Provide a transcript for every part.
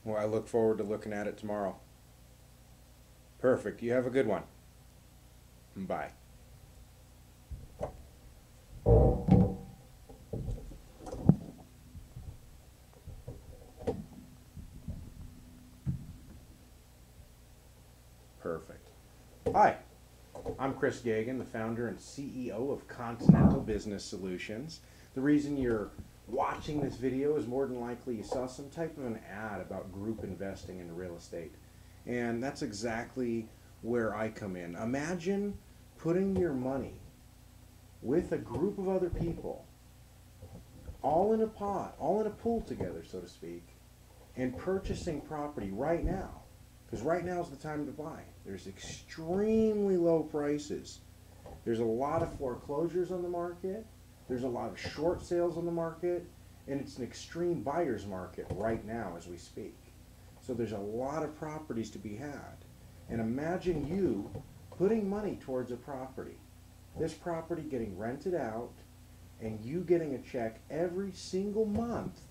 Well, I look forward to looking at it tomorrow. Perfect. You have a good one. Bye. Perfect. Hi, I'm Chris Gagan, the founder and CEO of Continental Business Solutions. The reason you're watching this video is more than likely you saw some type of an ad about group investing in real estate. And that's exactly where I come in. Imagine putting your money with a group of other people, all in a pot, all in a pool together, so to speak, and purchasing property right now. Because right now is the time to buy. There's extremely low prices. There's a lot of foreclosures on the market. There's a lot of short sales on the market. And it's an extreme buyer's market right now as we speak. So there's a lot of properties to be had. And imagine you putting money towards a property. This property getting rented out and you getting a check every single month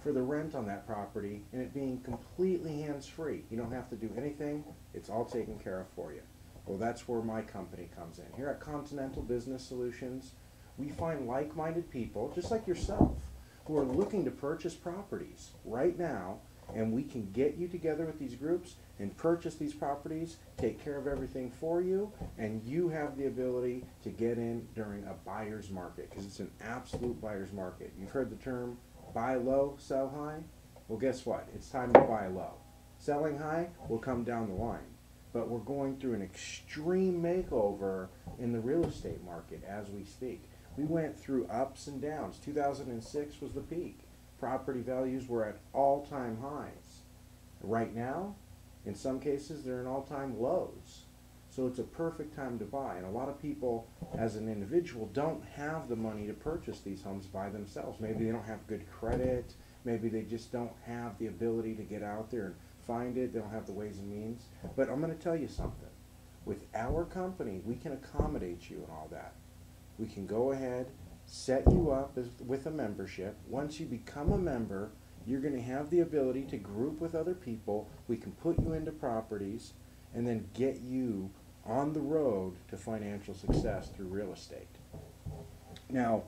for the rent on that property, and it being completely hands-free. You don't have to do anything. It's all taken care of for you. Well, that's where my company comes in. Here at Continental Business Solutions, we find like-minded people, just like yourself, who are looking to purchase properties right now, and we can get you together with these groups and purchase these properties, take care of everything for you, and you have the ability to get in during a buyer's market, because it's an absolute buyer's market. You've heard the term buy low, sell high. Well, guess what? It's time to buy low. Selling high will come down the line. But we're going through an extreme makeover in the real estate market as we speak. We went through ups and downs. 2006 was the peak. Property values were at all-time highs. Right now, in some cases, they're in all-time lows. So it's a perfect time to buy. And a lot of people, as an individual, don't have the money to purchase these homes by themselves. Maybe they don't have good credit. Maybe they just don't have the ability to get out there and find it. They don't have the ways and means. But I'm going to tell you something. With our company, we can accommodate you in all that. We can go ahead, set you up with a membership. Once you become a member, you're going to have the ability to group with other people. We can put you into properties and then get you on the road to financial success through real estate. Now,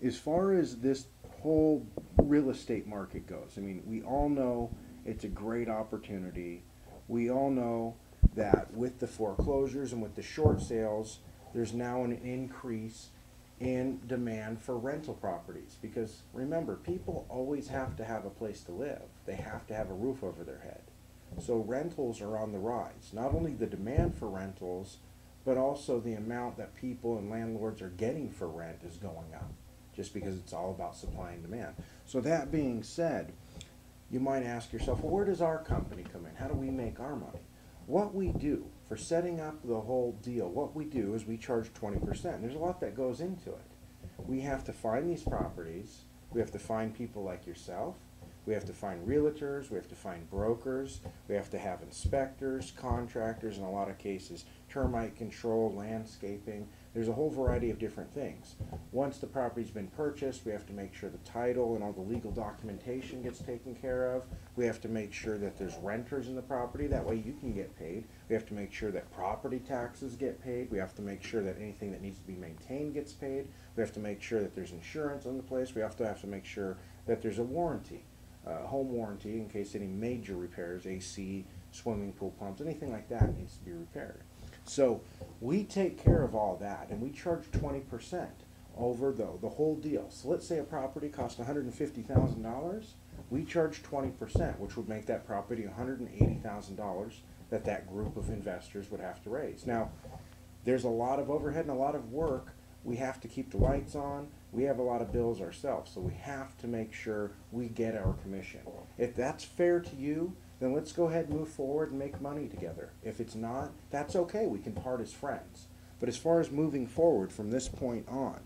as far as this whole real estate market goes, I mean, we all know it's a great opportunity. We all know that with the foreclosures and with the short sales, there's now an increase in demand for rental properties. Because remember, people always have to have a place to live. They have to have a roof over their head. So rentals are on the rise. Not only the demand for rentals, but also the amount that people and landlords are getting for rent is going up, just because it's all about supply and demand. So that being said, you might ask yourself, well, where does our company come in? How do we make our money? What we do for setting up the whole deal, what we do is we charge 20%. There's a lot that goes into it. We have to find these properties. We have to find people like yourself. We have to find realtors, we have to find brokers, we have to have inspectors, contractors, in a lot of cases, termite control, landscaping. There's a whole variety of different things. Once the property's been purchased, we have to make sure the title and all the legal documentation gets taken care of. We have to make sure that there's renters in the property, that way you can get paid. We have to make sure that property taxes get paid. We have to make sure that anything that needs to be maintained gets paid. We have to make sure that there's insurance on the place. We have to make sure that there's a warranty. Home warranty in case any major repairs, AC, swimming pool pumps, anything like that needs to be repaired. So we take care of all that, and we charge 20% over the whole deal. So let's say a property costs $150,000, we charge 20%, which would make that property $180,000 that group of investors would have to raise. Now, there's a lot of overhead and a lot of work. We have to keep the lights on. We have a lot of bills ourselves, so we have to make sure we get our commission. If that's fair to you, then let's go ahead and move forward and make money together. If it's not, that's okay. We can part as friends. But as far as moving forward from this point on,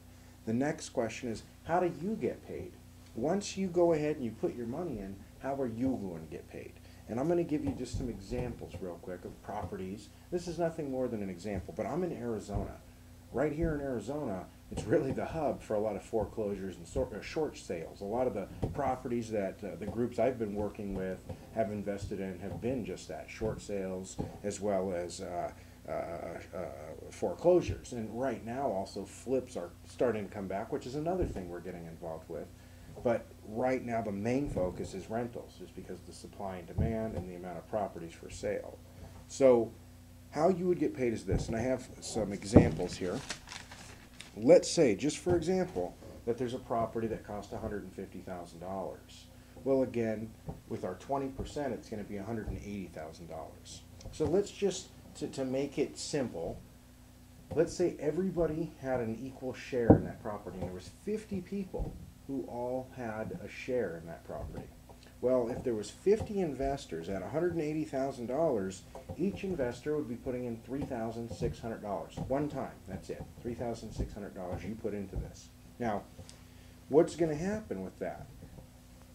the next question is, how do you get paid? Once you go ahead and you put your money in, how are you going to get paid? And I'm going to give you just some examples real quick of properties. This is nothing more than an example, but I'm in Arizona. Right here in Arizona, It's really the hub for a lot of foreclosures and short sales. A lot of the properties that the groups I've been working with have invested in have been just that, short sales as well as foreclosures. And right now also flips are starting to come back, which is another thing we're getting involved with. But right now the main focus is rentals, just because of the supply and demand and the amount of properties for sale. So how you would get paid is this, and I have some examples here. Let's say, just for example, that there's a property that costs $150,000. Well, again, with our 20%, it's going to be $180,000. So let's just, to make it simple, let's say everybody had an equal share in that property, and there was 50 people who all had a share in that property. Well, if there was 50 investors at $180,000, each investor would be putting in $3,600. One time, that's it. $3,600 you put into this. Now, what's going to happen with that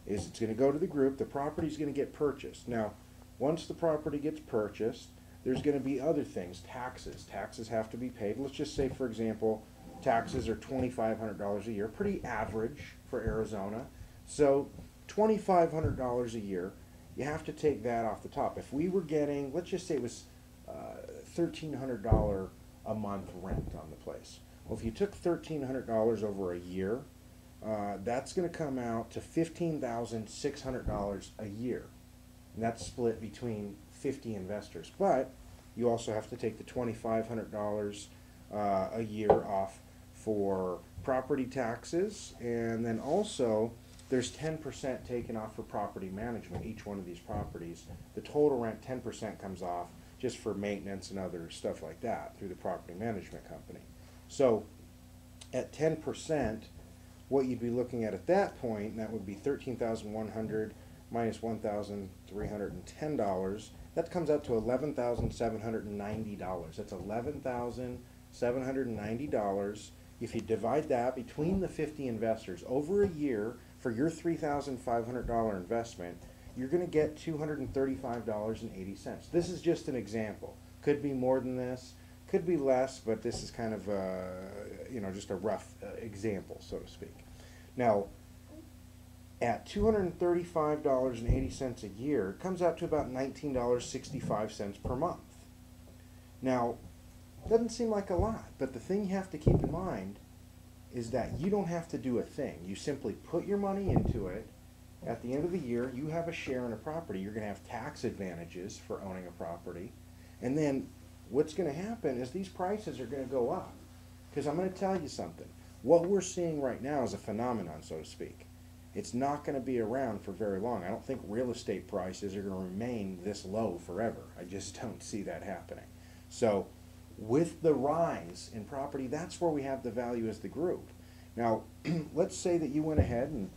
is it's going to go to the group, the property's going to get purchased. Now, once the property gets purchased, there's going to be other things, taxes. Taxes have to be paid. Let's just say, for example, taxes are $2,500 a year, pretty average for Arizona. So $2,500 a year, you have to take that off the top. If we were getting, let's just say it was $1,300 a month rent on the place. Well, if you took $1,300 over a year, that's going to come out to $15,600 a year. And that's split between 50 investors. But you also have to take the $2,500 a year off for property taxes, and then also there's 10% taken off for property management, each one of these properties. The total rent, 10% comes off just for maintenance and other stuff like that through the property management company. So at 10%, what you'd be looking at that point, and that would be $13,100 minus $1,310, that comes out to $11,790. That's $11,790. If you divide that between the 50 investors over a year for your $3,500 investment, you're going to get $235.80. This is just an example. Could be more than this, could be less, but this is kind of just a rough example, so to speak. Now, at $235.80 a year, it comes out to about $19.65 per month. Now, doesn't seem like a lot, but the thing you have to keep in mind is that you don't have to do a thing. You simply put your money into it. At the end of the year, you have a share in a property. You're going to have tax advantages for owning a property. And then what's going to happen is these prices are going to go up. Because I'm going to tell you something. What we're seeing right now is a phenomenon, so to speak. It's not going to be around for very long. I don't think real estate prices are going to remain this low forever. I just don't see that happening. So with the rise in property, that's where we have the value as the group. Now, let's say that you went ahead and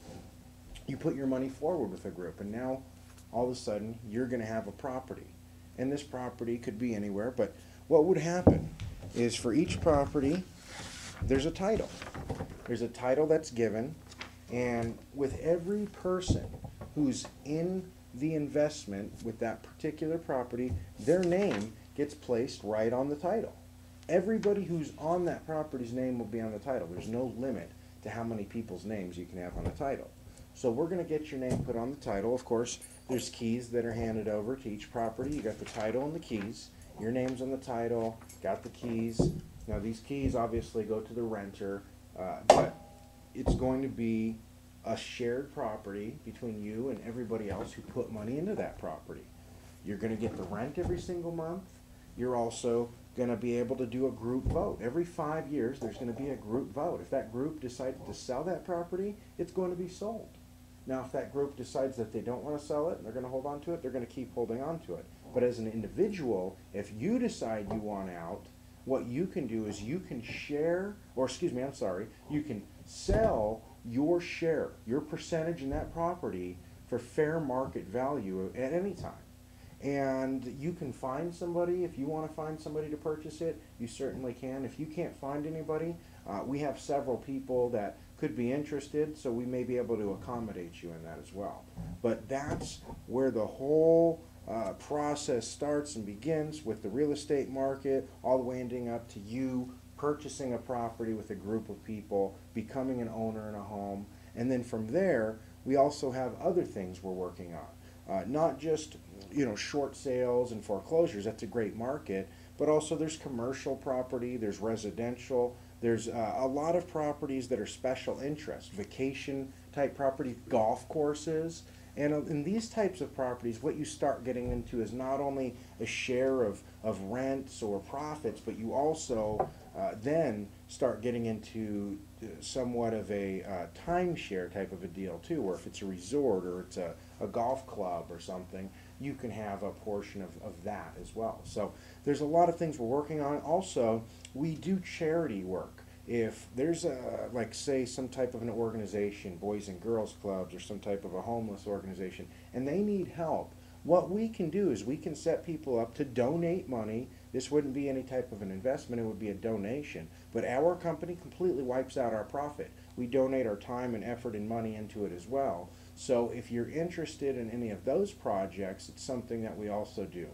you put your money forward with a group, and now all of a sudden you're going to have a property. And this property could be anywhere, but what would happen is for each property, there's a title. There's a title that's given, and with every person who's in the investment with that particular property, their name gets placed right on the title. Everybody who's on that property's name will be on the title. There's no limit to how many people's names you can have on a title. So we're going to get your name put on the title. Of course, there's keys that are handed over to each property. You got the title and the keys. Your name's on the title, got the keys. Now these keys obviously go to the renter, but it's going to be a shared property between you and everybody else who put money into that property. You're going to get the rent every single month. You're also going to be able to do a group vote. Every 5 years, there's going to be a group vote. If that group decides to sell that property, it's going to be sold. Now, if that group decides that they don't want to sell it and they're going to hold on to it, they're going to keep holding on to it. But as an individual, if you decide you want out, what you can do is you can share, or excuse me, I'm sorry, you can sell your share, your percentage in that property for fair market value at any time. And you can find somebody. If you want to find somebody to purchase it, you certainly can. If you can't find anybody, we have several people that could be interested, so we may be able to accommodate you in that as well. But that's where the whole process starts and begins, with the real estate market all the way ending up to you purchasing a property with a group of people, becoming an owner in a home, and then from there, we also have other things we're working on. Not just short sales and foreclosures. That's a great market, but also there's commercial property, there's residential, there's a lot of properties that are special interest, vacation type property, golf courses. And in these types of properties, what you start getting into is not only a share of rents or profits, but you also then start getting into somewhat of a timeshare type of a deal too, where if it's a resort or it's a golf club or something, you can have a portion of that as well. So there's a lot of things we're working on. Also, we do charity work. If there's like say some type of an organization, Boys and Girls Clubs or some type of a homeless organization, and they need help, what we can do is we can set people up to donate money. This wouldn't be any type of an investment, it would be a donation. But our company completely wipes out our profit. We donate our time and effort and money into it as well. So if you're interested in any of those projects, it's something that we also do.